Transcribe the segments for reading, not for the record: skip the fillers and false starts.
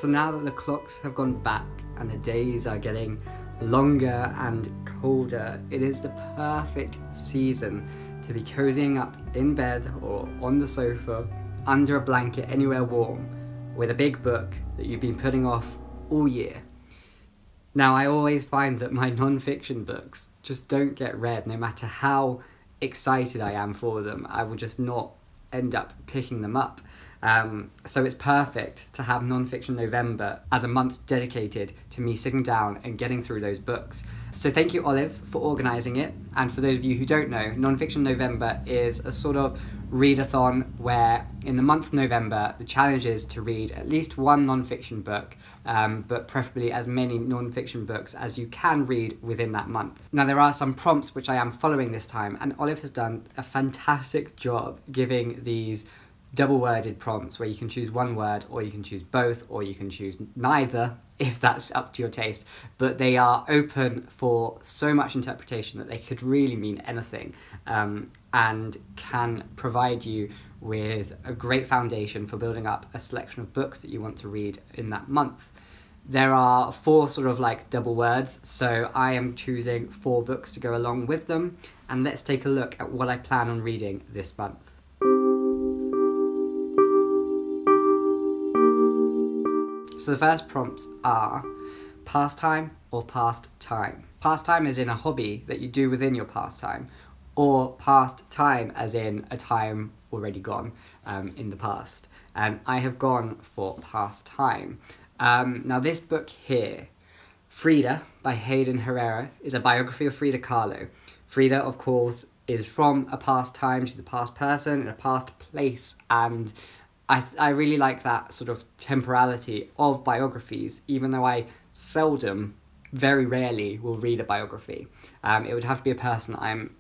So now that the clocks have gone back and the days are getting longer and colder, it is the perfect season to be cozying up in bed or on the sofa, under a blanket, anywhere warm, with a big book that you've been putting off all year. Now, I always find that my non-fiction books just don't get read, no matter how excited I am for them. I will just not end up picking them up. So it's perfect to have Non-Fiction November as a month dedicated to me sitting down and getting through those books. So thank you, Olive, for organising it. And for those of you who don't know, Non-Fiction November is a sort of readathon where in the month of November, the challenge is to read at least one non-fiction book, but preferably as many non-fiction books as you can read within that month. Now, there are some prompts which I am following this time, and Olive has done a fantastic job giving these double-worded prompts where you can choose one word, or you can choose both, or you can choose neither, if that's up to your taste. But they are open for so much interpretation that they could really mean anything, and can provide you with a great foundation for building up a selection of books that you want to read in that month. There are 4 sort of like double words, so I am choosing 4 books to go along with them, and let's take a look at what I plan on reading this month. So the first prompts are pastime or past time. Pastime as in a hobby that you do within your pastime, or past time as in a time already gone in the past. And I have gone for pastime. Now this book here, Frida by Hayden Herrera, is a biography of Frida Kahlo. Frida, of course, is from a past time. She's a past person in a past place, and I really like that sort of temporality of biographies, even though I seldom, very rarely, will read a biography. It would have to be a person I'm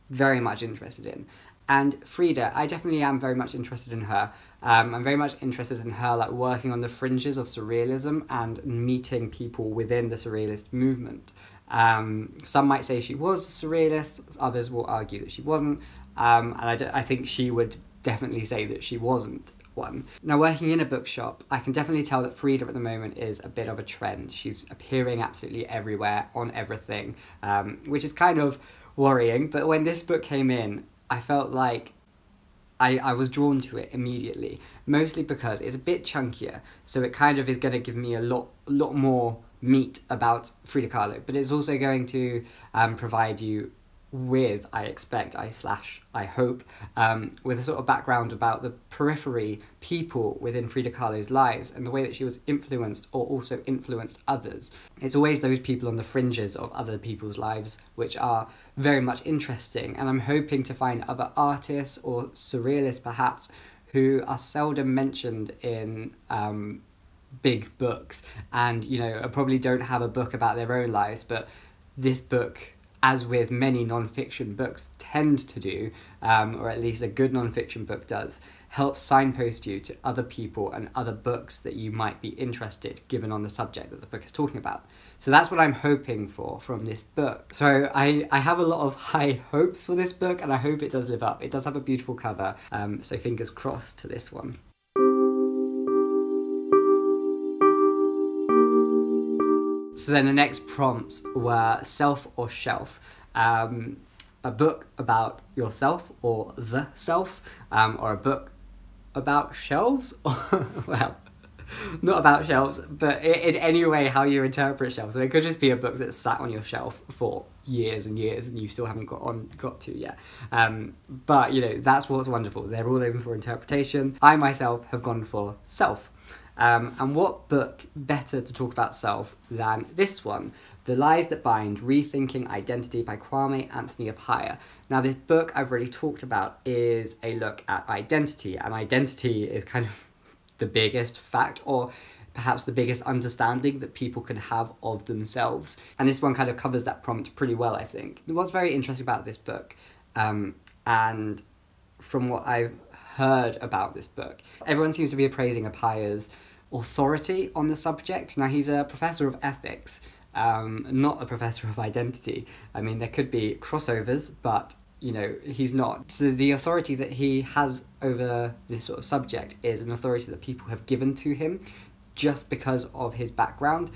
very much interested in. And Frida, I definitely am very much interested in her. I'm very much interested in her like working on the fringes of surrealism and meeting people within the surrealist movement. Some might say she was a surrealist, others will argue that she wasn't, and I think she would definitely say that she wasn't one. Now, working in a bookshop, I can definitely tell that Frida at the moment is a bit of a trend. She's appearing absolutely everywhere, on everything, which is kind of worrying, but when this book came in, I felt like I was drawn to it immediately, mostly because it's a bit chunkier, so it kind of is going to give me a lot more meat about Frida Kahlo, but it's also going to provide you with, I expect, I hope, with a sort of background about the periphery people within Frida Kahlo's lives and the way that she was influenced or also influenced others. It's always those people on the fringes of other people's lives which are very much interesting, and I'm hoping to find other artists or surrealists perhaps who are seldom mentioned in big books and, you know, probably don't have a book about their own lives, but this book, as with many non-fiction books tend to do, or at least a good non-fiction book does, helps signpost you to other people and other books that you might be interested, given on the subject that the book is talking about. So that's what I'm hoping for from this book. So I have a lot of high hopes for this book, and I hope it does live up. It does have a beautiful cover, so fingers crossed to this one. So then the next prompts were self or shelf. A book about yourself or the self, or a book about shelves. Well, not about shelves, but in any way how you interpret shelves. So it could just be a book that's sat on your shelf for years and years and you still haven't got to yet. But, you know, that's what's wonderful. They're all open for interpretation. I myself have gone for self. And what book better to talk about self than this one, The Lies That Bind, Rethinking Identity by Kwame Anthony Appiah. Now, this book I've already talked about is a look at identity, and identity is kind of the biggest fact, or perhaps the biggest understanding that people can have of themselves. And this one kind of covers that prompt pretty well, I think. What's very interesting about this book, and from what I've heard about this book, everyone seems to be appraising Appiah's authority on the subject. Now, he's a professor of ethics, not a professor of identity. I mean, there could be crossovers, but, you know, he's not. So the authority that he has over this sort of subject is an authority that people have given to him just because of his background,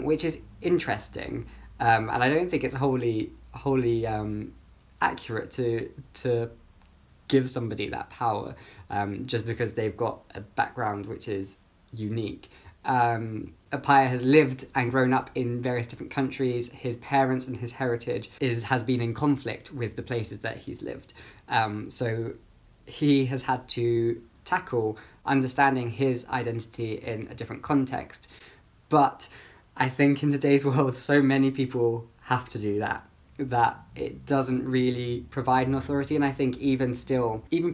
which is interesting, and I don't think it's wholly accurate to give somebody that power just because they've got a background which is unique. Appiah has lived and grown up in various different countries. His parents and his heritage has been in conflict with the places that he's lived. So he has had to tackle understanding his identity in a different context. But I think in today's world, so many people have to do that it doesn't really provide an authority. And I think even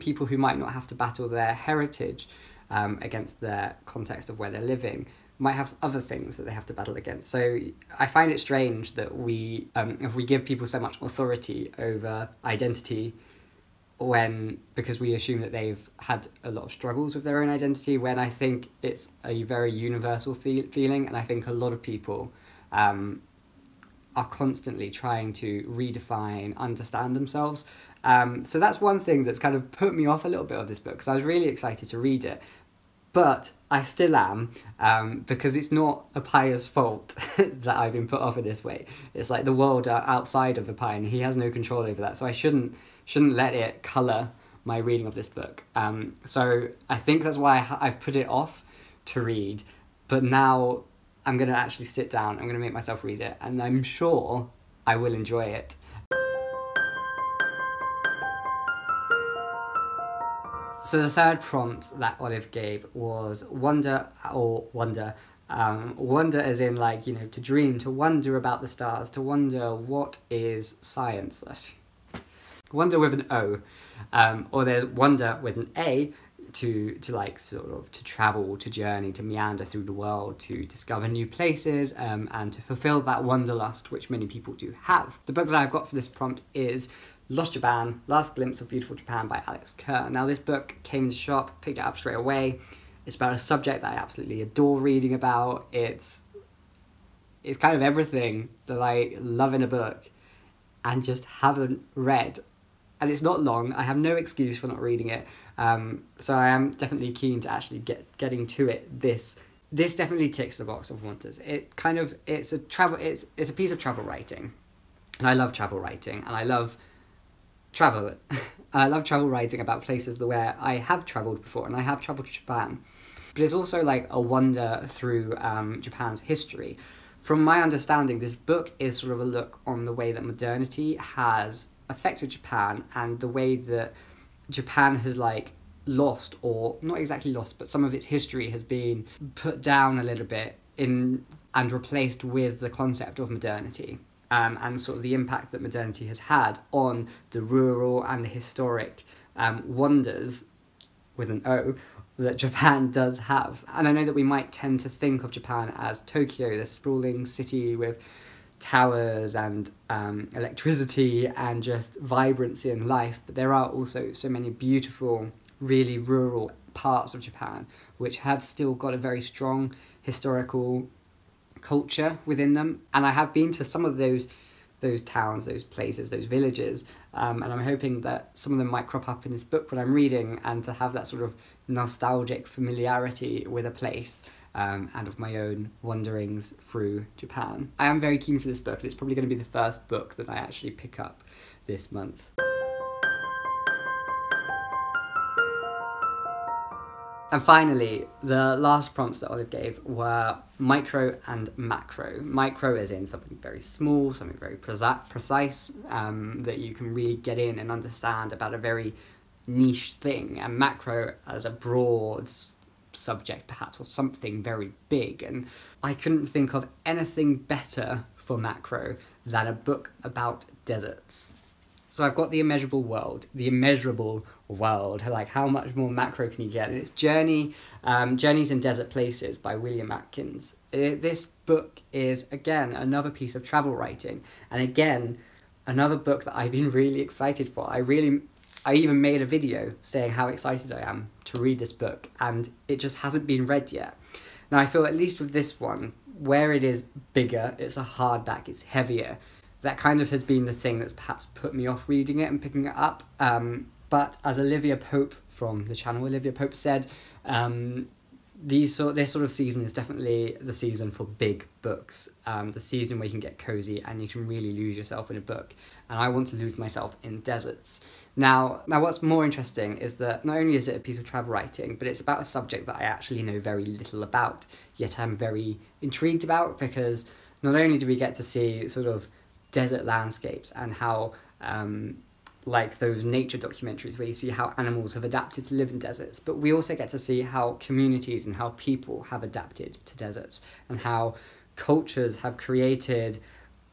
people who might not have to battle their heritage against their context of where they're living might have other things that they have to battle against. So I find it strange that if we give people so much authority over identity because we assume that they've had a lot of struggles with their own identity, when I think it's a very universal feeling, and I think a lot of people are constantly trying to redefine, understand themselves. So that's one thing that's kind of put me off a little bit of this book, because I was really excited to read it. But I still am, because it's not Appiah's fault that I've been put off in this way. It's like the world outside of Appiah, and he has no control over that. So I shouldn't let it colour my reading of this book. So I think that's why I've put it off to read. But now I'm going to actually sit down, I'm going to make myself read it, and I'm sure I will enjoy it. So the third prompt that Olive gave was wonder. Wonder as in, like, you know, to dream, to wonder about the stars, to wonder what is science. Wonder with an O. Or there's wonder with an A, to like sort of to travel, to journey, to meander through the world, to discover new places, and to fulfill that wanderlust which many people do have. The book that I've got for this prompt is Lost Japan, Last Glimpse of Beautiful Japan by Alex Kerr. Now this book came in the shop, picked it up straight away. It's about a subject that I absolutely adore reading about. It's kind of everything that I love in a book and just haven't read. And it's not long. I have no excuse for not reading it. So I am definitely keen to actually getting to it. This definitely ticks the box of wonders. It's a piece of travel writing, and I love travel writing, and I love travel. I love travel writing about places where I have travelled before, and I have travelled to Japan. But it's also like a wander through Japan's history. From my understanding, this book is sort of a look on the way that modernity has affected Japan, and the way that Japan has like lost, or not exactly lost, but some of its history has been put down a little bit and replaced with the concept of modernity, and sort of the impact that modernity has had on the rural and the historic wonders with an O that Japan does have. And I know that we might tend to think of Japan as Tokyo, this sprawling city with towers and electricity and just vibrancy and life, but there are also so many beautiful, really rural parts of Japan which have still got a very strong historical culture within them. And I have been to some of those towns, those places, those villages, and I'm hoping that some of them might crop up in this book when I'm reading, and to have that sort of nostalgic familiarity with a place, and of my own wanderings through Japan. I am very keen for this book, and it's probably going to be the first book that I actually pick up this month. And finally, the last prompts that Olive gave were micro and macro. Micro as in something very small, something very precise, that you can really get in and understand about a very niche thing, and macro as a broad subject perhaps, or something very big. And I couldn't think of anything better for macro than a book about deserts. So I've got the Immeasurable World, like how much more macro can you get? And it's Journeys in Desert Places by William Atkins. This book is, again, another piece of travel writing, and again, another book that I've been really excited for. I even made a video saying how excited I am to read this book, and it just hasn't been read yet. Now I feel, at least with this one, where it is bigger, it's a hardback, it's heavier, that kind of has been the thing that's perhaps put me off reading it and picking it up. But as Olivia Pope from the channel, Olivia Pope said, this sort of season is definitely the season for big books, the season where you can get cozy and you can really lose yourself in a book. And I want to lose myself in deserts. Now what's more interesting is that not only is it a piece of travel writing, but it's about a subject that I actually know very little about, yet I'm very intrigued about, because not only do we get to see sort of desert landscapes and how like those nature documentaries where you see how animals have adapted to live in deserts, but we also get to see how communities and how people have adapted to deserts, and how cultures have created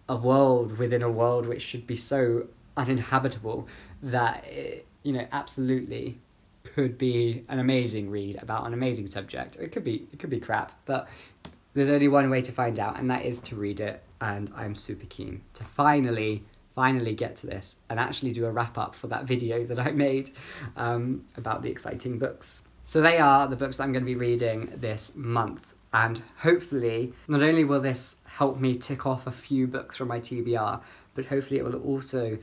a world within a world which should be so uninhabitable that it, you know, absolutely could be an amazing read about an amazing subject. It could be crap, but there's only one way to find out, and that is to read it. And I'm super keen to finally get to this and actually do a wrap up for that video that I made about the exciting books. So they are the books that I'm going to be reading this month, and hopefully not only will this help me tick off a few books from my TBR, but hopefully it will also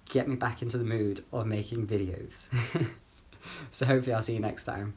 get me back into the mood of making videos. So hopefully I'll see you next time.